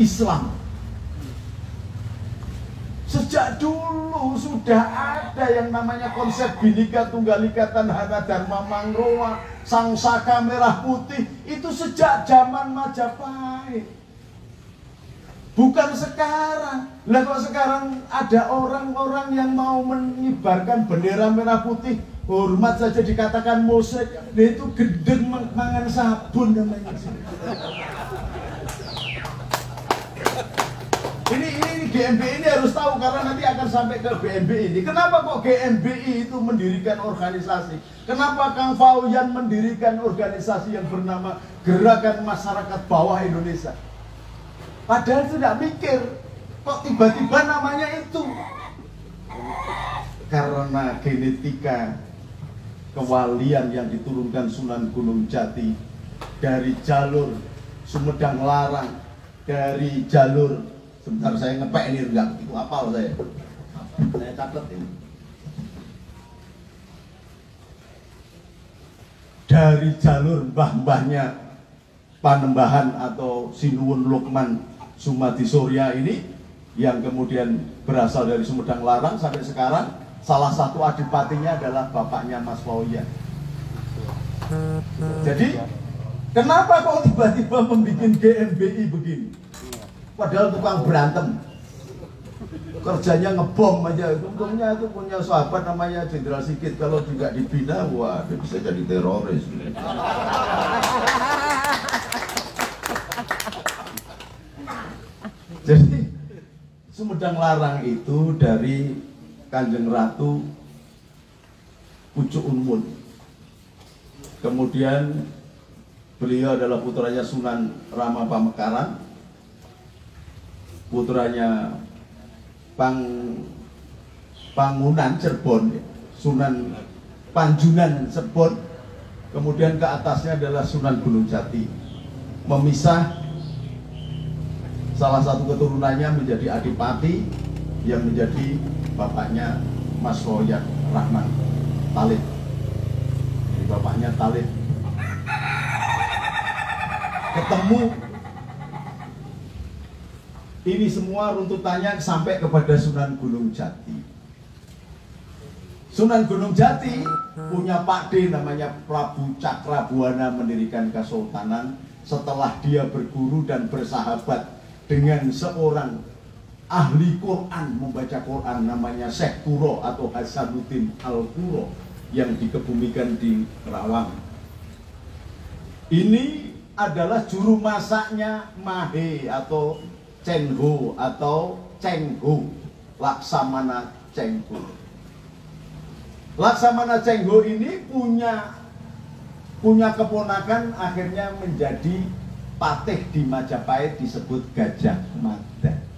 Islam. Sejak dulu sudah ada yang namanya konsep Bhinneka Tunggal Ika Tanahana Dharma Mangrowa, Sang Saka Merah Putih, itu sejak zaman Majapahit. Bukan sekarang. Lah kok sekarang ada orang-orang yang mau mengibarkan bendera merah putih, hormat saja dikatakan musik, dia itu gedeng mangan sabun namanya. Ini GMBI ini harus tahu, karena nanti akan sampai ke BMBI ini. Kenapa kok GMBI itu mendirikan organisasi? Kenapa Kang Fauyan mendirikan organisasi yang bernama Gerakan Masyarakat Bawah Indonesia? Padahal tidak mikir, kok tiba-tiba namanya itu. Karena genetika kewalian yang diturunkan Sunan Gunung Jati dari jalur Sumedang Larang, dari jalur, sebentar saya ngepek ini, enggak itu hafal saya catat ini, dari jalur mbah-mbahnya Panembahan atau Sinuwun Lukman Sumadi Surya ini, yang kemudian berasal dari Sumedang Larang sampai sekarang. Salah satu adipatinya adalah bapaknya Mas Fauyan. Jadi kenapa kok tiba-tiba membuat GMBI begini? Padahal tukang berantem, kerjanya ngebom aja. Untungnya itu punya sahabat namanya Jenderal Sigit, kalau juga dibina, wah dia bisa jadi teroris. Jadi Sumedang Larang itu dari Kanjeng Ratu Pucuk Unmun. Kemudian beliau adalah putranya Sunan Rama Pamekaran, putranya Pangunan Cirebon, Sunan Panjunan Cirebon. Kemudian ke atasnya adalah Sunan Gunung Jati. Memisah, salah satu keturunannya menjadi adipati yang menjadi bapaknya Mas Fauyan Rahman Talib. Jadi bapaknya Talib ketemu. Ini semua runtutannya sampai kepada Sunan Gunung Jati. Sunan Gunung Jati punya pakde namanya Prabu Cakrabuana mendirikan kesultanan setelah dia berguru dan bersahabat dengan seorang ahli Quran, membaca Quran, namanya Syekh Kuro atau Hasanuddin Al-Kuro, yang dikebumikan di Kerawang. Ini adalah juru masaknya Mahe atau Cengho atau Cengho, Laksamana Cengho. Laksamana Cengho ini punya keponakan akhirnya menjadi patih di Majapahit, disebut Gajah Mada.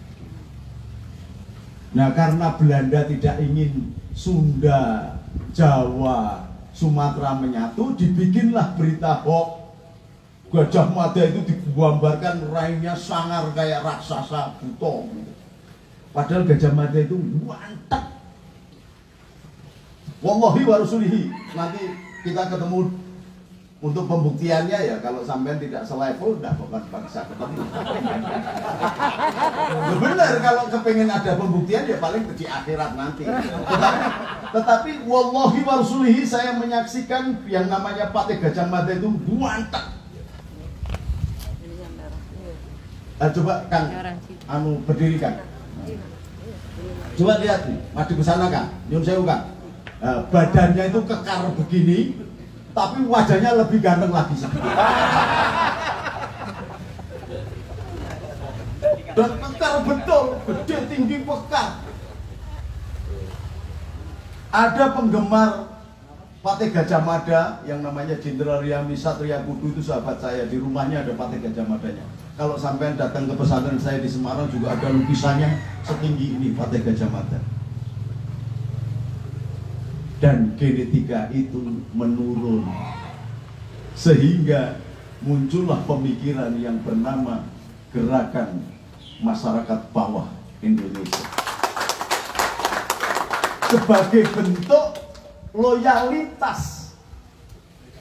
Nah, karena Belanda tidak ingin Sunda, Jawa, Sumatera menyatu, dibikinlah berita hoax. Gajah Mada itu digambarkan raihnya sangar kayak raksasa buto. Padahal Gajah Mada itu mantap. Wallahi wa rasulihi. Nanti kita ketemu untuk pembuktiannya ya, kalau sampean tidak selevel enggak bakal bisa ketemu. Benar, kalau kepengen ada pembuktian ya paling di akhirat nanti. Tetapi wallahi wa rasulihi, saya menyaksikan yang namanya Patih Gajah Mada itu mantap. Coba Kang, berdiri Kang. Coba lihat nih, maju ke sana Kang. Nyun sewu Kang. Badannya itu kekar begini, tapi wajahnya lebih ganteng lagi sedikit. Dan kekar betul, gede, tinggi, pekar. Ada penggemar Patih Gajah Mada yang namanya Jenderal Riyami Satria Kudu, itu sahabat saya, di rumahnya ada Patih Gajah Madanya. Kalau sampai datang ke pesantren saya di Semarang juga ada lukisannya setinggi ini, Patih Gajah Mada. Dan genetika itu menurun sehingga muncullah pemikiran yang bernama Gerakan Masyarakat Bawah Indonesia sebagai bentuk loyalitas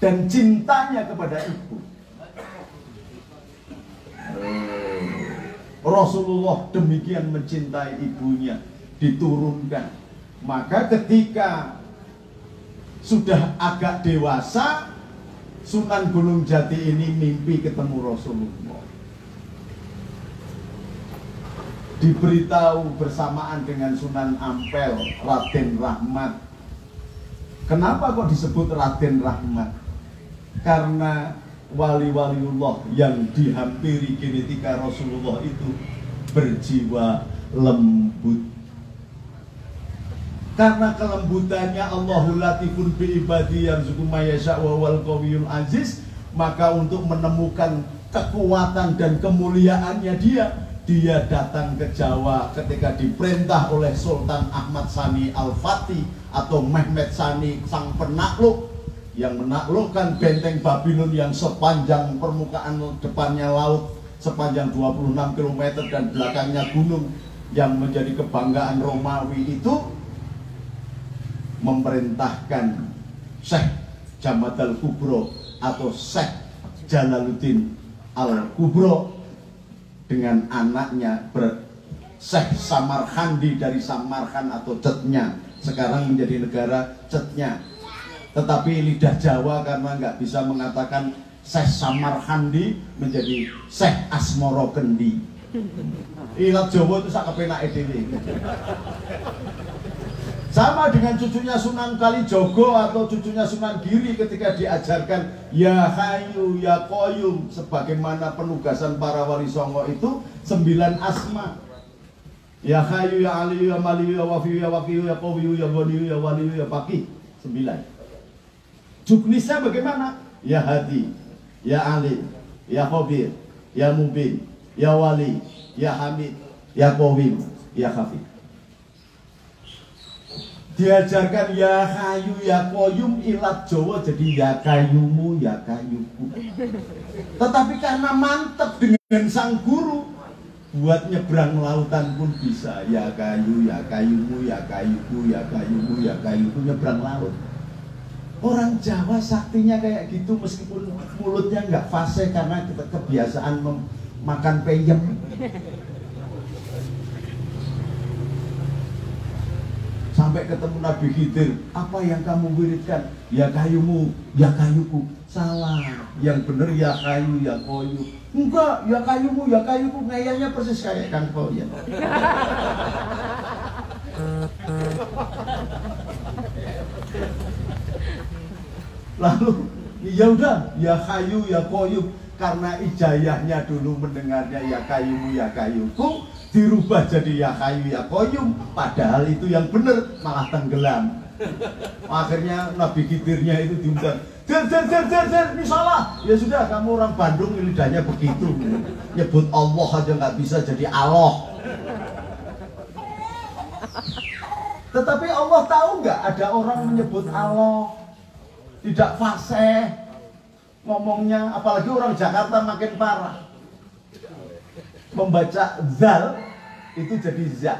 dan cintanya kepada ibu. Rasulullah demikian mencintai ibunya, diturunkan. Maka ketika sudah agak dewasa, Sunan Gunung Jati ini mimpi ketemu Rasulullah. Diberitahu bersamaan dengan Sunan Ampel, Raden Rahmat. Kenapa kok disebut Raden Rahmat? Karena wali-waliullah yang dihampiri genetika Rasulullah itu berjiwa lembut. Karena kelembutannya Allahul Latifun bi ibadi yarzuqu may yasha wa wal qawiyul aziz, maka untuk menemukan kekuatan dan kemuliaannya dia datang ke Jawa ketika diperintah oleh Sultan Ahmad Sani Al-Fatih atau Mehmet Sani sang penakluk yang menaklukkan benteng Babylon yang sepanjang permukaan depannya laut sepanjang 26 km dan belakangnya gunung yang menjadi kebanggaan Romawi itu, memerintahkan Syekh Jamad Al-Kubro atau Syekh Jalaluddin Al-Kubro dengan anaknya Syekh Samarkandi dari Samarkand atau Cetnya, sekarang menjadi negara Cetnya. Tetapi lidah Jawa karena nggak bisa mengatakan Syekh Samarkandi menjadi Syekh Asmoro Kendi. Ilat Jawa itu sak kepenake dhewe. Sama dengan cucunya Sunan Kalijogo atau cucunya Sunan Giri ketika diajarkan Ya Hayyu Ya Qayyum, sebagaimana penugasan para wali songo itu 9 asma. Ya Hayyu Ya Aliyu Ya Maliyu Ya Wafiyu Ya Waqiyu Ya Qawiyu Ya Ghaniyu Ya Waliyu Ya Faqih, 9. Juknisnya bagaimana? Ya Hadi, Ya Ali, Ya Khabir, Ya Mubin, Ya Wali, Ya Hamid, Ya Qawim, Ya Khafid. Diajarkan Ya Hayyu Ya Qayyum, ilat Jawa jadi Ya Kayumu Ya Kayuku. Tetapi karena mantep dengan sang guru, buat nyebrang lautan pun bisa. Ya Kayu, Ya Kayumu, Ya Kayuku, Ya Kayumu, Ya Kayuku, nyebrang laut. Orang Jawa saktinya kayak gitu, meskipun mulutnya nggak fase karena kita kebiasaan makan peyem. Sampai ketemu Nabi Khidir, apa yang kamu wiridkan? Ya kayumu, ya kayuku. Salah, yang bener ya kayu, ya koyu. Enggak, ya kayumu, ya kayuku. Ngayalnya persis kayak Kang Koyan. Lalu ya udah, ya kayu ya koyum, karena ijayahnya dulu mendengarnya ya kayumu ya kayuku, dirubah jadi ya kayu ya koyum, padahal itu yang benar malah tenggelam. Akhirnya Nabi Khidirnya itu diundang, ini salah. Ya sudah, kamu orang Bandung lidahnya begitu, nyebut Allah aja nggak bisa jadi Allah. Tetapi Allah tahu nggak ada orang menyebut Allah tidak fasih ngomongnya, apalagi orang Jakarta makin parah. Membaca zal itu jadi za,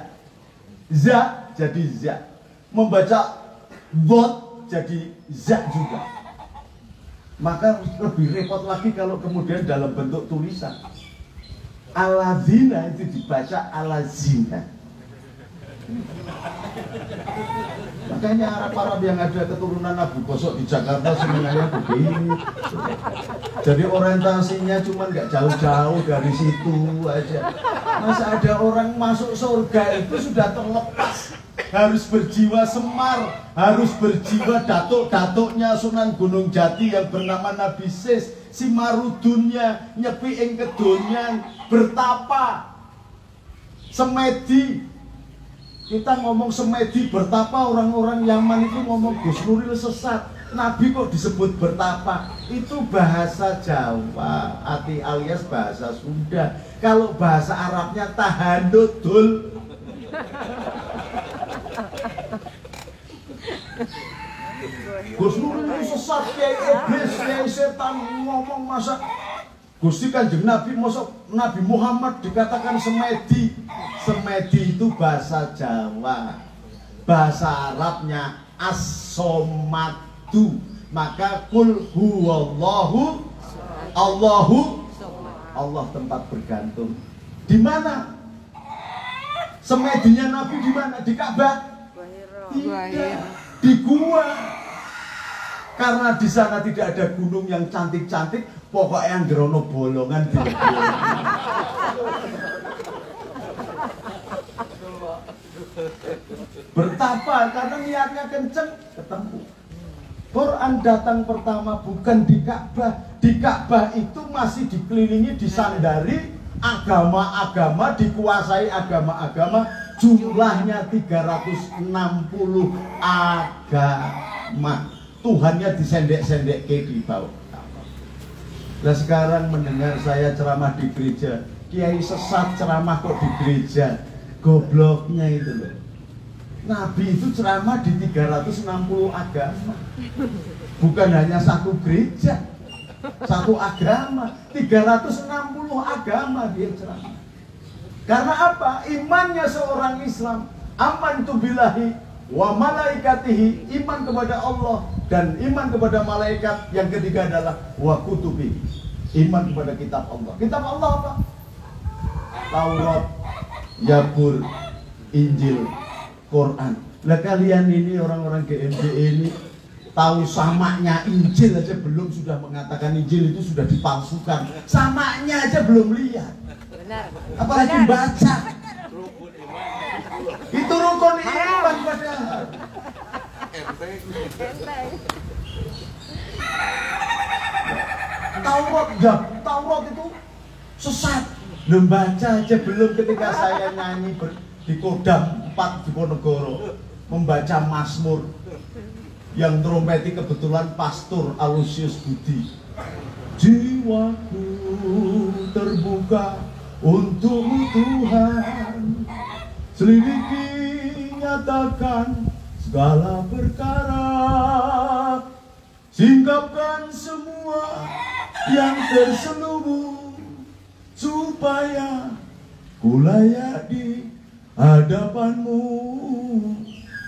za jadi za. Membaca dot jadi za juga. Maka lebih repot lagi kalau kemudian dalam bentuk tulisan. Alazina itu dibaca alazina. Makanya Arab-Arab yang ada keturunan Abu Gosok di Jakarta sebenarnya begini. Jadi orientasinya cuma nggak jauh-jauh dari situ aja. Masa ada orang masuk surga itu sudah terlepas, harus berjiwa Semar, harus berjiwa datuk-datuknya Sunan Gunung Jati yang bernama Nabi Sis, si Marudunnya nyepi ing kedonyan bertapa semedi. Kita ngomong semedi bertapa, orang-orang Yaman itu ngomong Gus Nuril sesat. Nabi kok disebut bertapa? Itu bahasa Jawa, alias bahasa Sunda. Kalau bahasa Arabnya tahanudul. Gus Nuril itu sesat, kayak iblis, kayak setan, ngomong masa Gusti Kanjeng Nabi, Nabi Muhammad dikatakan semedi. Semedi itu bahasa Jawa. Bahasa Arabnya as-somadu. Maka kul huwallahu, Allahu, Allah tempat bergantung. Di mana? Semedinya Nabi di mana? Di Ka'bah? Tidak, di gua. Karena di sana tidak ada gunung yang cantik-cantik, pokoknya yang gerono bolongan di bertapa karena niatnya kenceng, ketemu. Quran datang pertama bukan di Ka'bah. Di Ka'bah itu masih dikelilingi, disandari agama-agama, dikuasai agama-agama, jumlahnya 360 agama. Tuhannya disendek-sendek di bawah. Nah sekarang mendengar saya ceramah di gereja, kiai sesat ceramah kok di gereja, gobloknya itu loh. Nabi itu ceramah di 360 agama, bukan hanya satu gereja, satu agama, 360 agama dia ceramah. Karena apa? Imannya seorang Islam, amantu billahi wa malaikatihi, iman kepada Allah dan iman kepada malaikat. Yang ketiga adalah wa kutubi, iman kepada kitab Allah. Kitab Allah apa? Taurat, Zabur, Injil, Quran. Lah kalian ini orang-orang GMB ini tahu samaknya Injil aja belum, sudah mengatakan Injil itu sudah dipalsukan. Samaknya aja belum lihat. Benar. Apalagi baca. Itu rukun iman padahal. Taurat itu sesat. Membaca aja belum. Ketika saya nyanyi di Kodam 4 di Ponegoro, membaca Mazmur yang trompeti kebetulan Pastor Alusius Budi. Jiwaku terbuka untukmu Tuhan, selidiki nyatakan segala perkara, singkapkan semua yang terselubung, supaya ku layak di hadapanmu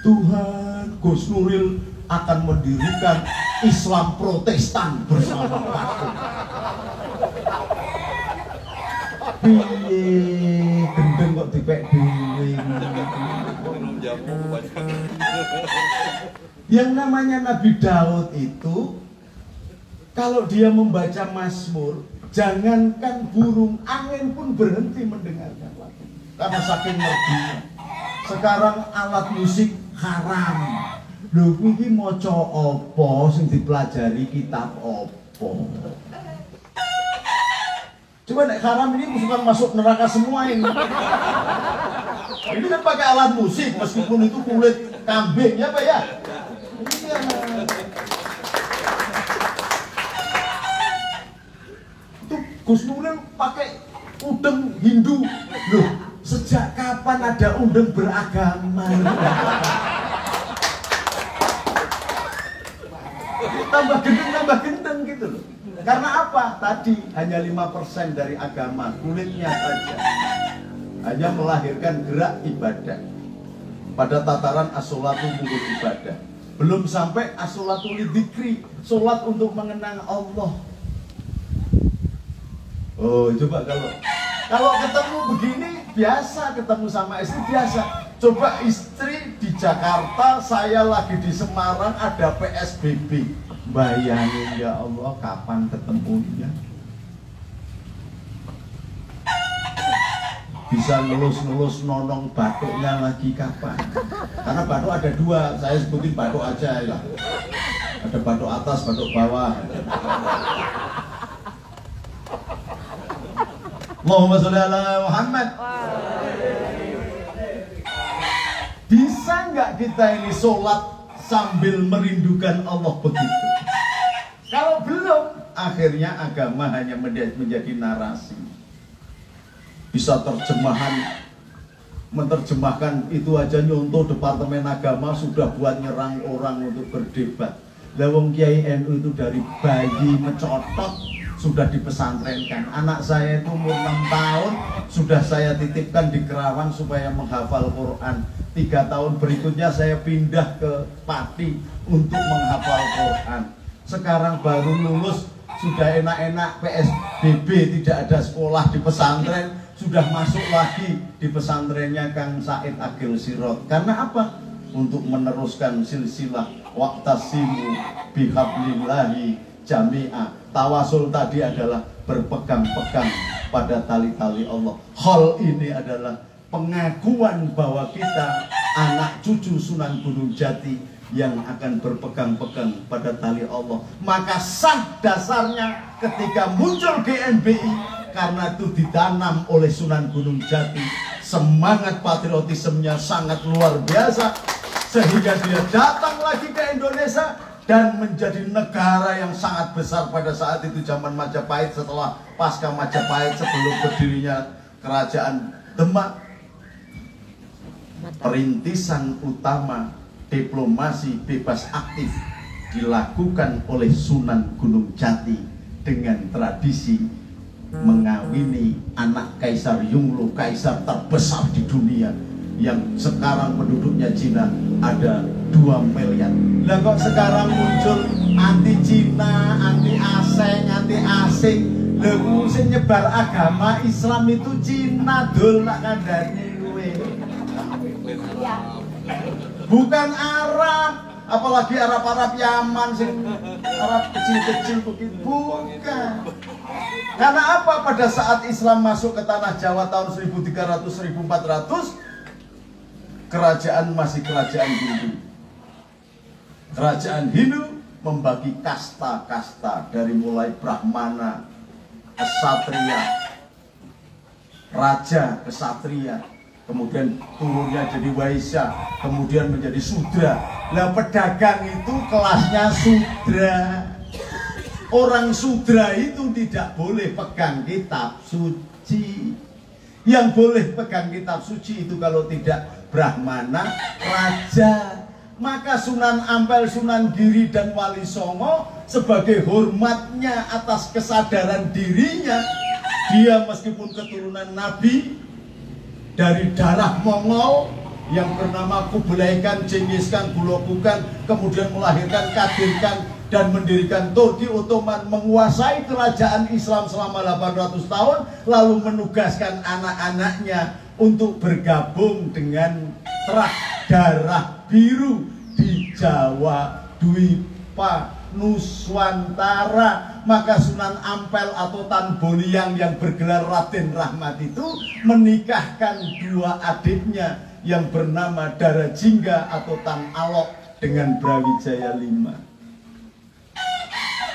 Tuhan. Gus Nuril akan mendirikan Islam Protestan bersama aku. Piye gendeng kok dipek dhewe. Yang namanya Nabi Daud itu kalau dia membaca Mazmur, jangankan burung, angin pun berhenti mendengarkan lagu karena saking merdunya. Sekarang alat musik haram. Lho iki maca apa sing dipelajari kitab apa? Coba nek haram ini bukan masuk neraka semua ini. Ini kan pakai alat musik meskipun itu kulit kambing ya Pak ya. Iya. Itu Gus Nuril pakai udeng Hindu. Loh, sejak kapan ada udeng beragama? Tambah gendeng gitu loh. Karena apa? Tadi hanya 5% dari agama, kulitnya saja. Hanya melahirkan gerak ibadah. Pada tataran as-sholatu mulut ibadah. Belum sampai as-sholatu lidzikri, sholat untuk mengenang Allah. Oh, coba kalau ketemu begini biasa, ketemu sama istri biasa. Coba istri di Jakarta, saya lagi di Semarang, ada PSBB. Bayangin ya Allah, kapan ketemunya? Bisa ngelus-ngelus nonong batuknya lagi kapan? Karena batuk ada dua, saya sebutin batuk aja ya. Ada batuk atas, batuk bawah. Allahumma sholli ala Muhammad. Bisa nggak kita ini sholat sambil merindukan Allah begitu? Kalau belum, akhirnya agama hanya menjadi narasi. Bisa menerjemahkan itu aja, nyontoh Departemen Agama sudah buat nyerang orang untuk berdebat. Lawang Kiai NU itu dari bayi mencotot sudah dipesantrenkan. Anak saya itu umur 6 tahun sudah saya titipkan di Kerawang supaya menghafal Quran. 3 tahun berikutnya saya pindah ke Pati untuk menghafal Quran. Sekarang baru lulus sudah enak-enak PSBB, tidak ada sekolah di pesantren, sudah masuk lagi di pesantrennya Kang Said Agil Sirot. Karena apa? Untuk meneruskan silsilah waqtasimu bihablillahi jami'ah. Tawasul tadi adalah berpegang-pegang pada tali-tali Allah. Hal ini adalah pengakuan bahwa kita anak cucu Sunan Gunung Jati yang akan berpegang-pegang pada tali Allah. Maka sah dasarnya ketika muncul GNBI, karena itu ditanam oleh Sunan Gunung Jati. Semangat patriotismenya sangat luar biasa, sehingga dia datang lagi ke Indonesia dan menjadi negara yang sangat besar pada saat itu, zaman Majapahit. Setelah pasca Majapahit, sebelum berdirinya kerajaan Demak, perintisan utama diplomasi bebas aktif dilakukan oleh Sunan Gunung Jati dengan tradisi mengawini anak Kaisar Yongle, kaisar terbesar di dunia, yang sekarang penduduknya Cina ada 2 miliar. Lah kok sekarang muncul anti Cina, anti asing, anti asing. Lah sing nyebar agama Islam itu Cina dol nak kandhani kowe. Bukan Arab, apalagi Arab-Arab Yaman, sing Arab kecil-kecil begitu. Bukan. Karena apa? Pada saat Islam masuk ke tanah Jawa tahun 1300-1400, kerajaan masih kerajaan Hindu. Kerajaan Hindu membagi kasta-kasta dari mulai Brahmana, Ksatria, Raja, Ksatria, kemudian turunnya jadi Waisya, kemudian menjadi Sudra. Nah, pedagang itu kelasnya Sudra. Orang Sudra itu tidak boleh pegang kitab suci. Yang boleh pegang kitab suci itu kalau tidak Brahmana, Raja. Maka Sunan Ampel, Sunan Giri, dan Wali Songo sebagai hormatnya atas kesadaran dirinya, dia meskipun keturunan Nabi dari darah Mongol yang bernama Kublai Khan, Genghis Khan, Bulokukan, kemudian melahirkan Kadir Khan dan mendirikan Turki Ottoman, menguasai kerajaan Islam selama 800 tahun, lalu menugaskan anak-anaknya untuk bergabung dengan trah darah biru di Jawa Dwipa Nuswantara. Maka Sunan Ampel atau Tan Boliang yang bergelar Raden Rahmat itu menikahkan 2 adiknya yang bernama Darajingga atau Tan Alok dengan Brawijaya V.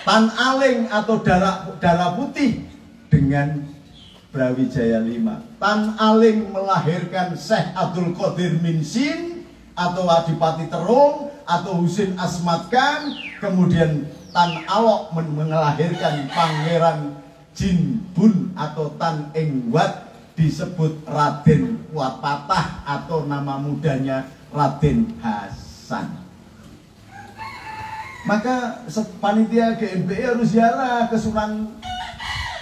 Tan Aling atau Darah Putih dengan Brawijaya V. Tan Aling melahirkan Syekh Abdul Qadir Minsin atau Adipati Terung atau Husin Asmat Khan. Kemudian Tan Alok melahirkan Pangeran Jinbun atau Tan Engwat, disebut Raden Wapatah atau nama mudanya Raden Hasan. Maka panitia GNBI harus ziarah ke Sunan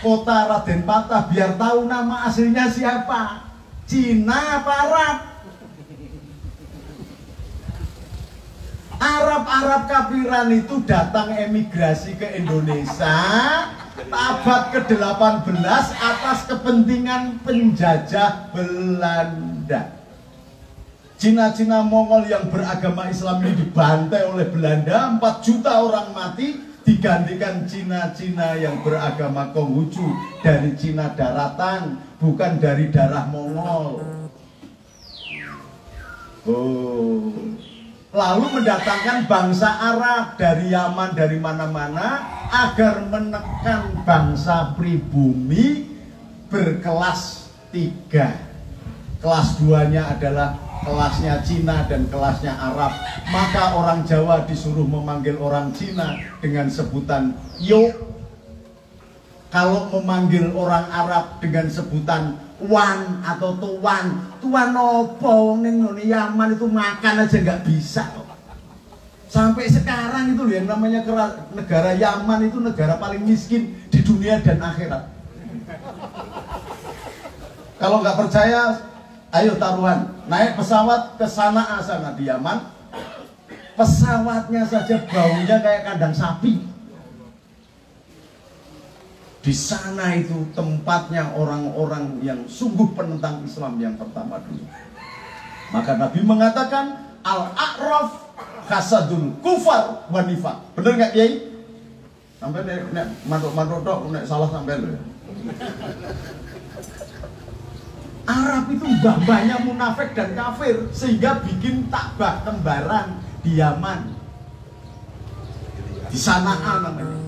Kota Raden Patah biar tahu nama aslinya siapa, Cina apa Arab. Arab kafiran itu datang emigrasi ke Indonesia abad ke-18 atas kepentingan penjajah Belanda. Cina-Cina Mongol yang beragama Islam ini dibantai oleh Belanda, 4 juta orang mati, digantikan Cina-Cina yang beragama Konghucu dari Cina daratan, bukan dari darah Mongol. Lalu mendatangkan bangsa Arab dari Yaman, dari mana-mana, agar menekan bangsa pribumi berkelas 3. Kelas 2-nya adalah kelasnya Cina dan kelasnya Arab. Maka orang Jawa disuruh memanggil orang Cina dengan sebutan yo. Kalau memanggil orang Arab dengan sebutan wan atau tuan, tuan opo ning Yaman itu makan aja nggak bisa. Sampai sekarang itu yang namanya negara Yaman itu negara paling miskin di dunia dan akhirat. Kalau nggak percaya, ayo taruhan, naik pesawat ke sana di Yaman, pesawatnya saja baunya kayak kandang sapi. Di sana itu tempatnya orang-orang yang sungguh penentang Islam yang pertama dulu. Maka Nabi mengatakan al-a'raf hasadul kufar wa nifaq. Bener nggak Kiai? Sampai nek mantuk-mantuk tok nek salah sampai lho. Arab itu mbah-mbahnya munafik dan kafir sehingga bikin Ka'bah kembaran di Yaman. Di Sanaa namanya.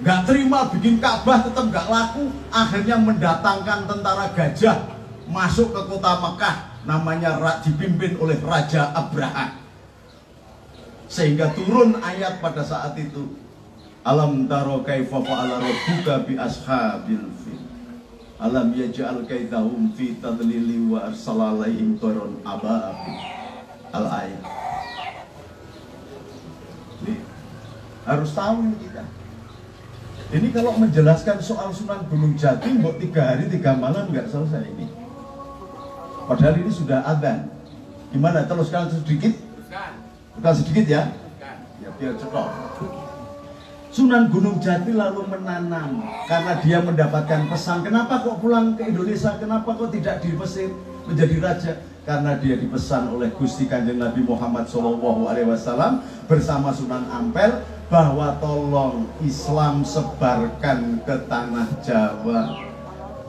Nggak terima bikin Ka'bah tetap nggak laku, akhirnya mendatangkan tentara gajah masuk ke kota Mekah, namanya dipimpin oleh Raja Abraha, sehingga turun ayat pada saat itu, alam taro kaifa fa'ala rabbuka bi ashabil fil alam yaj'al kaidahum fi tadlili wa arsala alaihim tayran ababil. Al-ayat ini harus tahu ini kita. Ini kalau menjelaskan soal Sunan Gunung Jati, mbok 3 hari 3 malam nggak selesai ini. Padahal ini sudah adzan. Gimana? Teruskan sedikit? Bukan sedikit ya? Ya biar cepat. Sunan Gunung Jati lalu menanam karena dia mendapatkan pesan. Kenapa kok pulang ke Indonesia? Kenapa kok tidak di Mesir menjadi raja? Karena dia dipesan oleh Gusti Kanjeng Nabi Muhammad SAW bersama Sunan Ampel bahwa tolong Islam sebarkan ke tanah Jawa,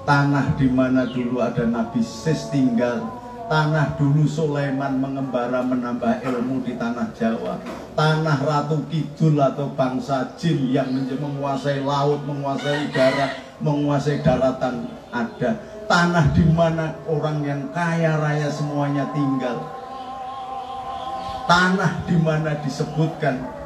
tanah di mana dulu ada Nabi Sis tinggal, tanah dulu Sulaiman mengembara menambah ilmu di tanah Jawa, tanah Ratu Kidul atau bangsa jin yang menguasai laut, menguasai udara, menguasai daratan ada, tanah di mana orang yang kaya raya semuanya tinggal, tanah di mana disebutkan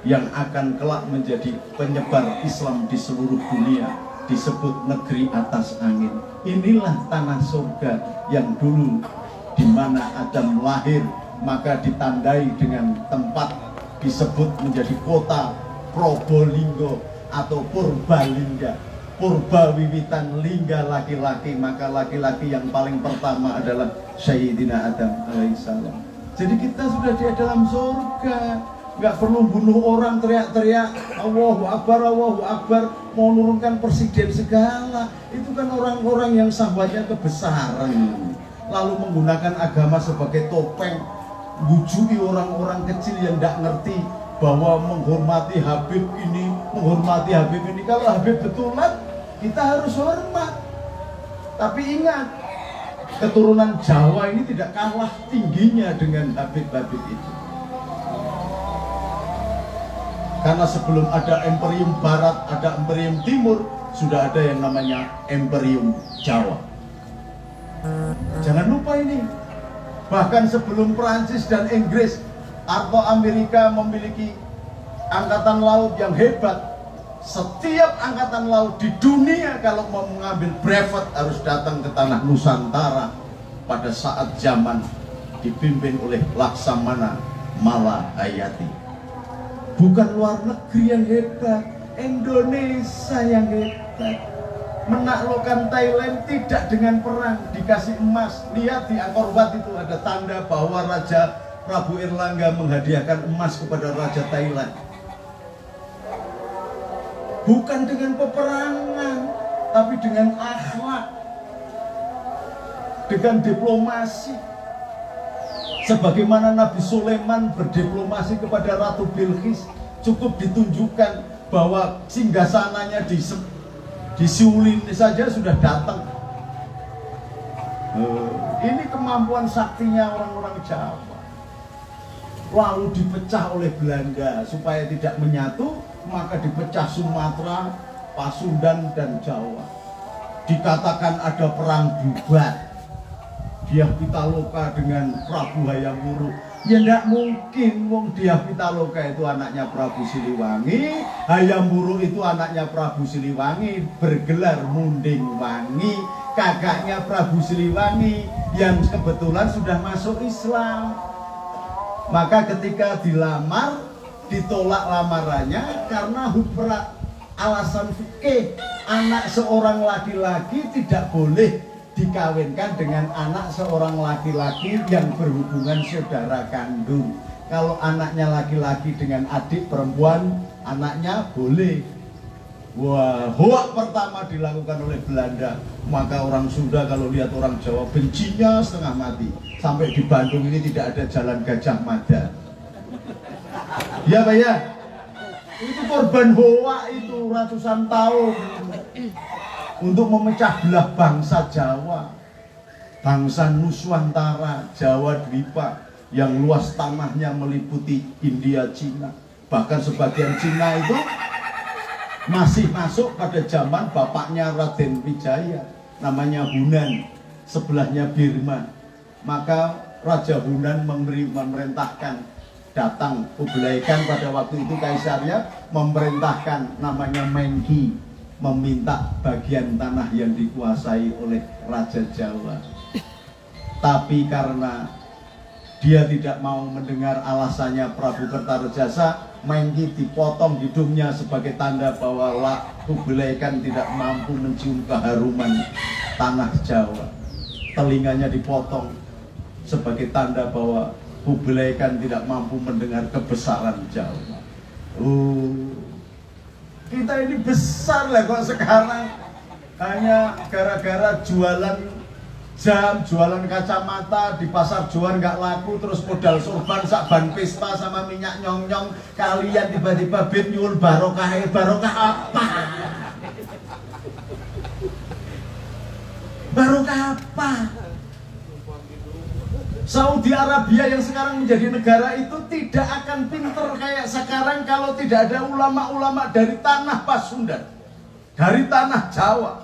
yang akan kelak menjadi penyebar Islam di seluruh dunia, disebut negeri atas angin. Inilah tanah surga yang dulu di mana Adam lahir, maka ditandai dengan tempat disebut menjadi kota Probolinggo atau Purbalingga. Purba wiwitan lingga laki-laki, maka laki-laki yang paling pertama adalah Sayyidina Adam alaihissalam. Jadi kita sudah di dalam surga. Nggak perlu bunuh orang, teriak-teriak Allahu Akbar, Allahu Akbar, mau nurunkan presiden segala. Itu kan orang-orang yang sahabatnya kebesaran, lalu menggunakan agama sebagai topeng, bujui orang-orang kecil yang nggak ngerti bahwa menghormati Habib ini, menghormati Habib ini. Kalau Habib betulan, kita harus hormat. Tapi ingat, keturunan Jawa ini tidak kalah tingginya dengan Habib-Habib itu. Karena sebelum ada Imperium Barat, ada Imperium Timur, sudah ada yang namanya Imperium Jawa. Jangan lupa ini. Bahkan sebelum Perancis dan Inggris atau Amerika memiliki angkatan laut yang hebat, setiap angkatan laut di dunia kalau mau mengambil brevet harus datang ke tanah Nusantara pada saat zaman dipimpin oleh Laksamana Malahayati. Bukan luar negeri yang hebat, Indonesia yang hebat. Menaklukkan Thailand tidak dengan perang, dikasih emas. Lihat di Angkor Wat itu ada tanda bahwa Raja Prabu Irlangga menghadiahkan emas kepada Raja Thailand. Bukan dengan peperangan, tapi dengan akhlak, dengan diplomasi. Sebagaimana Nabi Sulaiman berdiplomasi kepada Ratu Bilqis, cukup ditunjukkan bahwa singgasananya di Siulin saja sudah datang. Ini kemampuan saktinya orang-orang Jawa. Lalu dipecah oleh Belanda supaya tidak menyatu, maka dipecah Sumatera, Pasundan dan Jawa. Dikatakan ada perang bubat. Dyah Pitaloka dengan Prabu Hayam Wuruk. Ya tidak mungkin, wong Dyah Pitaloka itu anaknya Prabu Siliwangi, Hayam Wuruk itu anaknya Prabu Siliwangi, bergelar Munding Wangi, kakaknya Prabu Siliwangi yang kebetulan sudah masuk Islam. Maka ketika dilamar, ditolak lamarannya karena alasan fikih, anak seorang laki-laki tidak boleh dikawinkan dengan anak seorang laki-laki yang berhubungan saudara kandung. Kalau anaknya laki-laki dengan adik perempuan, anaknya boleh. Wah, hoak pertama dilakukan oleh Belanda. Maka orang Sunda kalau lihat orang Jawa bencinya setengah mati. Sampai di Bandung ini tidak ada jalan Gajah Mada. Ya Pak ya, itu korban hoak itu ratusan tahun untuk memecah belah bangsa Jawa, bangsa Nuswantara, Jawa Dwipa yang luas tanahnya meliputi India, Cina. Bahkan sebagian Cina itu masih masuk pada zaman bapaknya Raden Wijaya, namanya Hunan, sebelahnya Birman. Maka Raja Hunan memerintahkan datang Kublai Khan pada waktu itu kaisarnya, memerintahkan namanya Mengki, meminta bagian tanah yang dikuasai oleh Raja Jawa. Tapi karena dia tidak mau mendengar alasannya Prabu Kertarejasa, Mengki dipotong hidungnya sebagai tanda bahwa Kublai Khan tidak mampu mencium keharuman tanah Jawa. Telinganya dipotong sebagai tanda bahwa Kublai Khan tidak mampu mendengar kebesaran Jawa. Kita ini besar lah kok sekarang hanya gara-gara jualan jam, jualan kacamata di pasar jualan nggak laku, terus modal sorban, sakban pesta sama minyak nyong-nyong, kalian tiba-tiba bid nyuwun barokah. Barokah apa? Barokah apa? Saudi Arabia yang sekarang menjadi negara itu tidak akan pinter kayak sekarang kalau tidak ada ulama-ulama dari tanah Pasundan, dari tanah Jawa.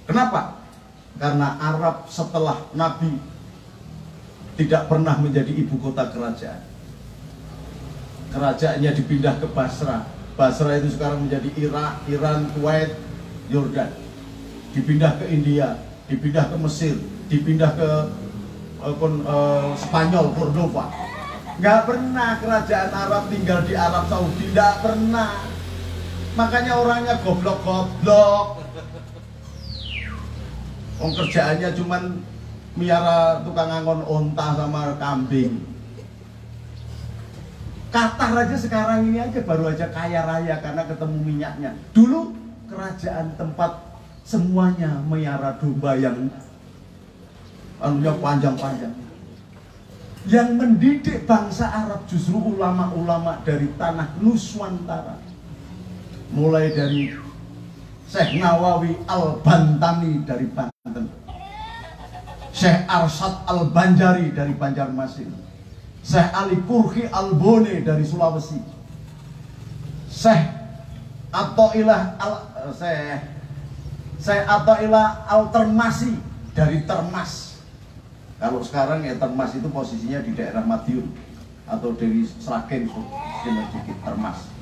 Kenapa? Karena Arab setelah Nabi tidak pernah menjadi ibu kota kerajaan. Kerajaannya dipindah ke Basra. Basra itu sekarang menjadi Irak, Iran, Kuwait, Yordan. Dipindah ke India, dipindah ke Mesir, dipindah ke Spanyol, Cordova. Nggak pernah kerajaan Arab tinggal di Arab Saudi, nggak pernah. Makanya orangnya goblok-goblok. Kerjaannya cuman miara tukang angon onta sama kambing. Qatar aja sekarang ini aja baru aja kaya raya karena ketemu minyaknya. Dulu kerajaan tempat semuanya miara domba yang anunya panjang-panjang. Yang mendidik bangsa Arab justru ulama-ulama dari tanah Nuswantara. Mulai dari Syekh Nawawi Al-Bantani dari Banten, Syekh Arsyad Al-Banjari dari Banjarmasin, Syekh Ali Kurhi Al-Bone dari Sulawesi, Syekh Athoillah Al-Termasi dari Termas. Kalau sekarang ya Termas itu posisinya di daerah Madiun atau dari Sragen sedikit Termas.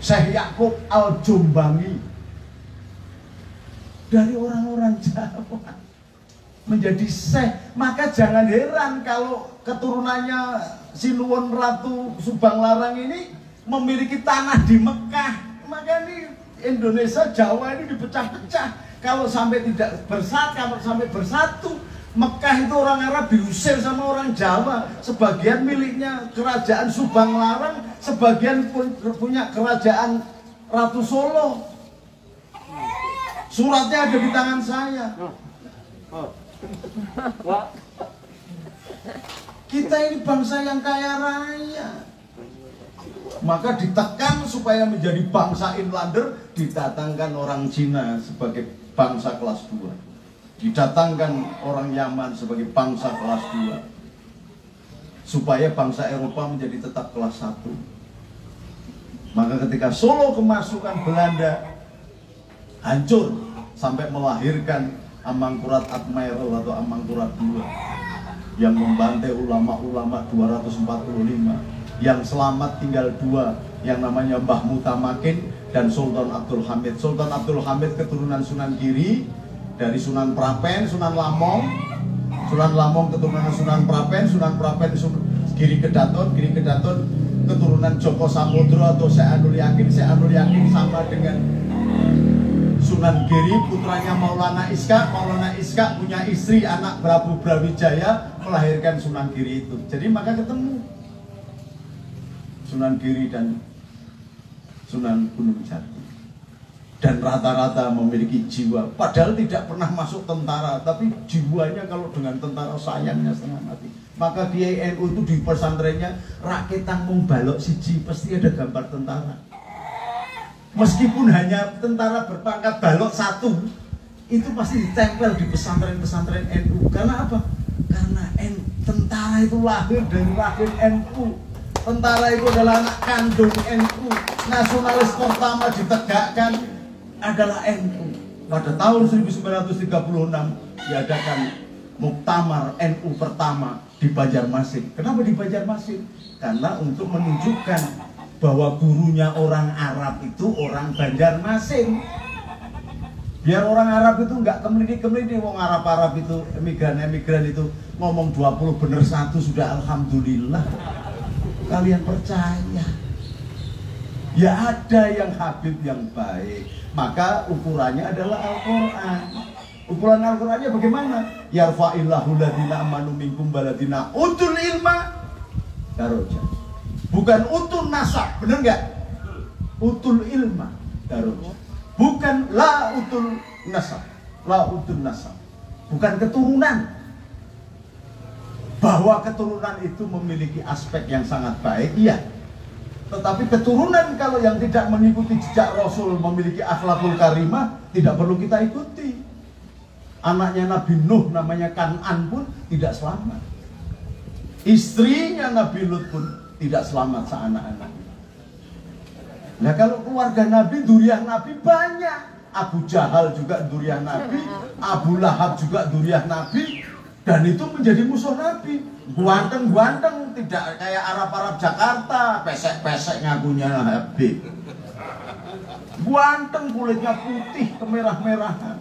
Syekh Yakub Al-Jumbangi dari orang-orang Jawa menjadi syekh. Maka jangan heran kalau keturunannya Sinuwun Ratu Subang Larang ini memiliki tanah di Mekah. Maka ini Indonesia, Jawa ini dipecah-pecah. Kalau sampai tidak bersatu, kalau sampai bersatu, Mekah itu orang Arab diusir sama orang Jawa. Sebagian miliknya kerajaan Subang Larang, sebagian punya kerajaan Ratu Solo. Suratnya ada di tangan saya. Kita ini bangsa yang kaya raya. Maka ditekan supaya menjadi bangsa inlander, didatangkan orang Cina sebagai bangsa kelas 2. Didatangkan orang Yaman sebagai bangsa kelas 2, supaya bangsa Eropa menjadi tetap kelas 1. Maka ketika Solo kemasukan Belanda, hancur sampai melahirkan Amangkurat Admiral atau Amangkurat II yang membantai ulama-ulama 245. Yang selamat tinggal 2, yang namanya Mbah Mutamakin dan Sultan Abdul Hamid. Sultan Abdul Hamid keturunan Sunan Giri, dari Sunan Prapen, Sunan Lamong, Sunan Lamong keturunan Sunan Prapen, Giri Kedaton, keturunan Joko Samudro atau Syekh Anul Yakin. Syekh Anul Yakin sama dengan Sunan Giri, putranya Maulana Iskak. Maulana Iskak punya istri anak Prabu Brawijaya, melahirkan Sunan Giri itu. Jadi maka ketemu Sunan Giri dan Sunan Gunung Jati. Dan rata-rata memiliki jiwa, padahal tidak pernah masuk tentara, tapi jiwanya kalau dengan tentara sayangnya setengah mati. Maka Kiai NU itu di pesantrennya rakyat tanggung balok siji pasti ada gambar tentara. Meskipun hanya tentara berpangkat balok satu, itu pasti ditempel di pesantren-pesantren NU. Karena apa? Karena tentara itu lahir dari rahim NU. Tentara itu adalah anak kandung NU. Nasionalis pertama ditegakkan adalah NU. Pada tahun 1936 diadakan Muktamar NU pertama di Banjarmasin. Kenapa di Banjarmasin? Karena untuk menunjukkan bahwa gurunya orang Arab itu orang Banjarmasin. Biar orang Arab itu nggak kemlini-kemlini. Wong Arab itu emigran itu ngomong 20 bener satu sudah alhamdulillah. Kalian percaya? Ya ada yang habib yang baik. Maka ukurannya adalah Al-Quran. Ukuran Al-Qurannya bagaimana? Yarfa'illahu ladina amanu minkum baladina utul ilma daroja. Bukan utul nasab, bener nggak? Utul ilma daroja. Bukan la utul nasab, la utul nasab. Bukan keturunan. Bahwa keturunan itu memiliki aspek yang sangat baik, iya. Tetapi keturunan kalau yang tidak mengikuti jejak Rasul memiliki akhlakul karimah, tidak perlu kita ikuti. Anaknya Nabi Nuh namanya Kan'an pun tidak selamat. Istrinya Nabi Lut pun tidak selamat seanak-anaknya. Nah kalau keluarga Nabi, duriah Nabi banyak. Abu Jahal juga duriah Nabi, Abu Lahab juga duriah Nabi. Dan itu menjadi musuh Nabi. Guanteng-guanteng, tidak kayak Arab-Arab Jakarta, pesek-pesek ngakunya Habib. Guanteng, kulitnya putih, kemerah-merahan,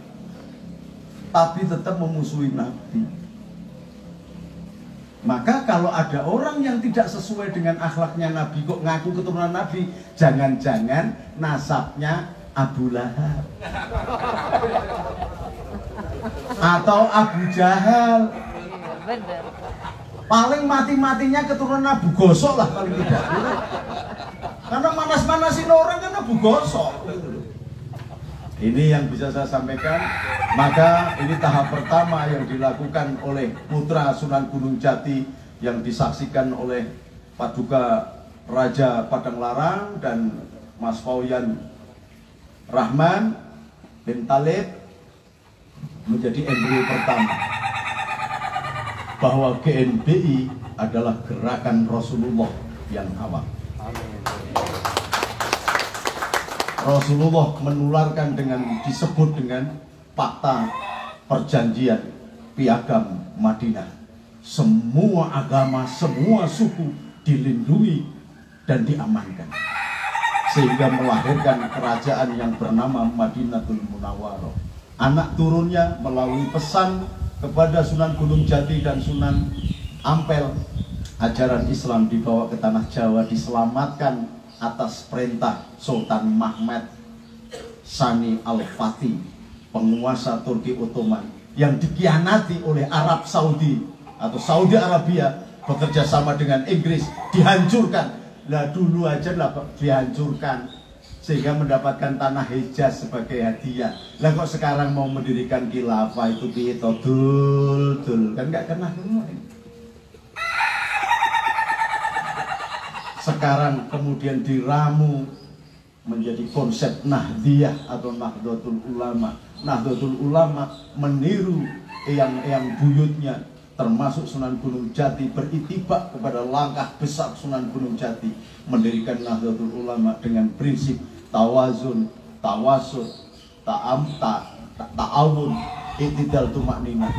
tapi tetap memusuhi Nabi. Maka kalau ada orang yang tidak sesuai dengan akhlaknya Nabi, kok ngaku keturunan Nabi, jangan-jangan nasabnya Abu Lahab atau Abu Jahal. Paling mati-matinya keturunan Abu Gosok lah paling tidak. Karena manas-manasin orang kan Abu Gosok. Ini yang bisa saya sampaikan. Maka ini tahap pertama yang dilakukan oleh putra Sunan Gunung Jati yang disaksikan oleh Paduka Raja Padanglarang dan Mas Fauyan Rahman bin Talib menjadi embrio pertama bahwa GNBI adalah gerakan Rasulullah yang awal. Rasulullah menularkan dengan disebut dengan fakta perjanjian piagam Madinah. Semua agama, semua suku dilindungi dan diamankan. Sehingga melahirkan kerajaan yang bernama Madinatul Munawwarah. Anak turunnya melalui pesan kepada Sunan Gunung Jati dan Sunan Ampel, ajaran Islam dibawa ke tanah Jawa, diselamatkan atas perintah Sultan Mahmud Sani Al-Fatih, penguasa Turki Ottoman yang dikhianati oleh Arab Saudi atau Saudi Arabia bekerja sama dengan Inggris, dihancurkan. Lah dulu aja lah dihancurkan sehingga mendapatkan tanah Hijaz sebagai hadiah. Lah kok sekarang mau mendirikan khilafah itu gitu dul kan nggak kena semua ini. Sekarang kemudian diramu menjadi konsep Nahdiyah atau Nahdlatul Ulama. Nahdlatul Ulama meniru eyang-eyang buyutnya termasuk Sunan Gunung Jati, beritibak kepada langkah besar Sunan Gunung Jati mendirikan Nahdlatul Ulama dengan prinsip tawazun, tawasud, ta'awun, i'tidal tumakninah,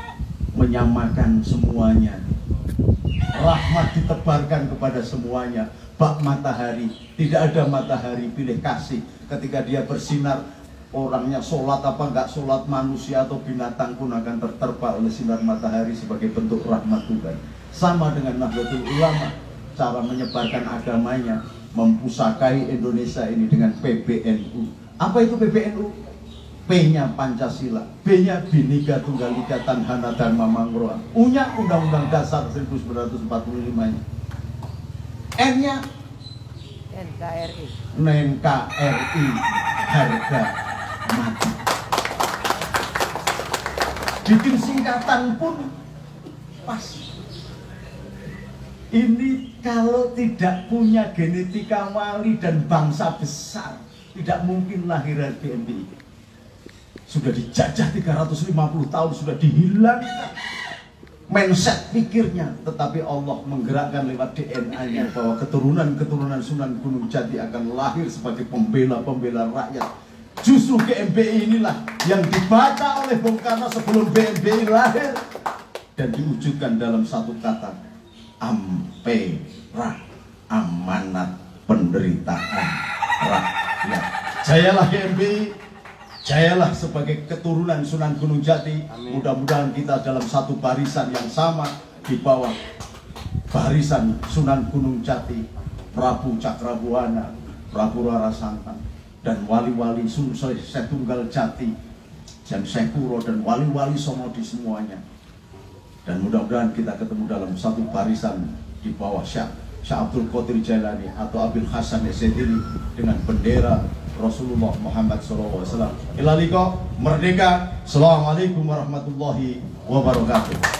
menyamakan semuanya. Rahmat ditebarkan kepada semuanya. Bak matahari, tidak ada matahari pilih kasih. Ketika dia bersinar, orangnya sholat apa enggak sholat, manusia atau binatang pun akan terterpa oleh sinar matahari sebagai bentuk rahmat Tuhan. Sama dengan Nahdlatul Ulama, cara menyebarkan agamanya, mempusakai Indonesia ini dengan PBNU. Apa itu PBNU? P-nya Pancasila, B-nya Bhinneka Tunggal Ika Tanhana Dharma Mangroa, U-nya Undang-Undang Dasar 1945-nya, N-nya NKRI. NKRI harga mati. Bikin singkatan pun pas. Ini kalau tidak punya genetika wali dan bangsa besar, tidak mungkin lahir dari BNPI. Sudah dijajah 350 tahun, sudah dihilangkan mindset pikirnya, tetapi Allah menggerakkan lewat DNA-nya bahwa keturunan-keturunan Sunan Gunung Jati akan lahir sebagai pembela-pembela rakyat. Justru GMBI inilah yang dibaca oleh Bung Karno sebelum BNPI lahir dan diwujudkan dalam satu kata, ampera, amanat penderitaan rakyat. Jayalah GMBI, jayalah sebagai keturunan Sunan Gunung Jati. Mudah-mudahan kita dalam satu barisan yang sama di bawah barisan Sunan Gunung Jati, Prabu Cakrabuana, Prabu Rara Santang, dan wali-wali Setunggal Jati, dan Sekuro, dan wali-wali Songo di semuanya. Dan mudah-mudahan kita ketemu dalam satu barisan di bawah Syekh Abdul Qadir Jailani atau Abil Hasan Esedili dengan bendera Rasulullah Muhammad SAW. Ila liqa, merdeka. Assalamualaikum warahmatullahi wabarakatuh.